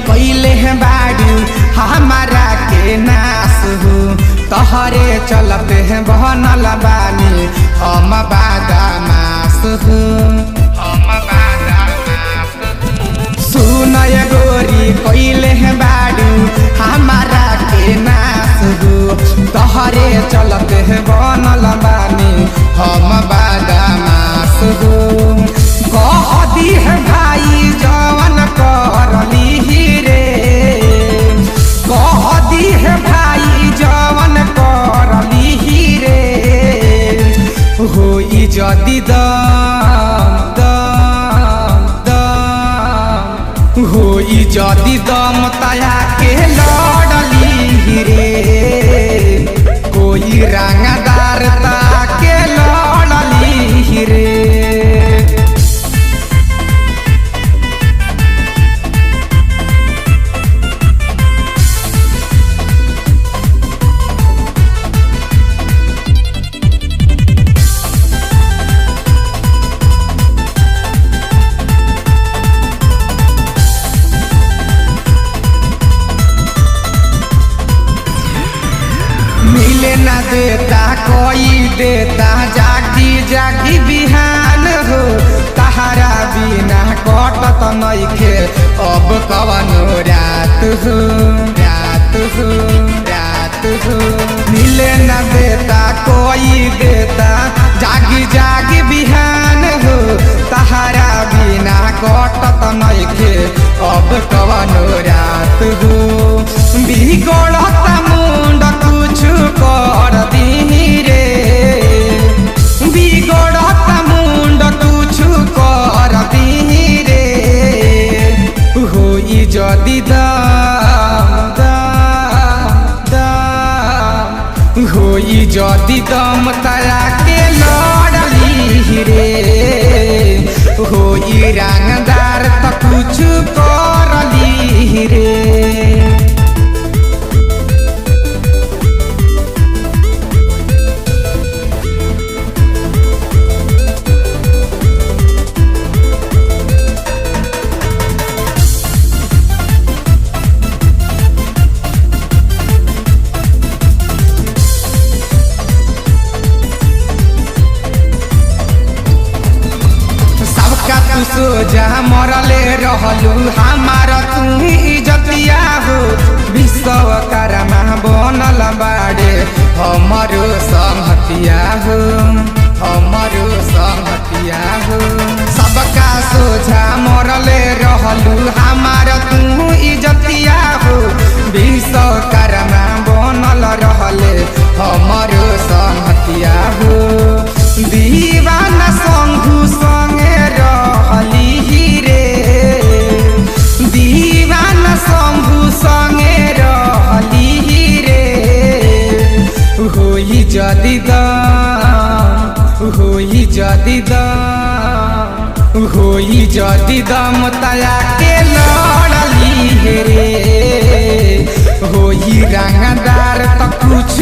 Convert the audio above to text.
कैले हैं बाड़ू हमारा के नास हो तहरे चलते हैं बहनल बानी हम बादामास हो सुनय गोरी कैले हैं बाड़ू हमारा के नास हो तहरे चलते हैं बहनल बानी हम बादामास हो कह दी है भाई जवन करली रे कह दी है भाई जवन करली रे होई जदि दम होई जदि दम तया के लड़ली रे कोई रंगदार ताके लड़ली रे मिले न देता कोई देता जागी जागी बिहान हो तहारा बिना कटत नइखे अब कवनो रात हो रात हो रात हो मिले न देता कोई देता जागी जागी बिहान हो तहारा बिना कटत नइखे अब कवनो रात हो बिगड़ता मुंड कुछ कर दी रे बिगड़ता मुंड कुछ कर दी रे होई जदि दम होई जदि दम तया के लड़ली रे होई रंगदार त कुछ करली रे सोजा मरले रहलू हमार तू इज्जतिया हो विश्वकर्मा बनल बाड़े हमारो संहतिया हो हमारो संहतिया हो सबका सोझा मरले रहलू हमार तू इज्जतिया हो विश्वकर्मा बनल रहले हमारो संहतिया हो दीवाना संघू संगे रहली रे दीवाना शंभु संगे रहली रे होई जदि दम होई जदि दम होई जदि दम तया के लड़ली रे होई रंगदार त कुछ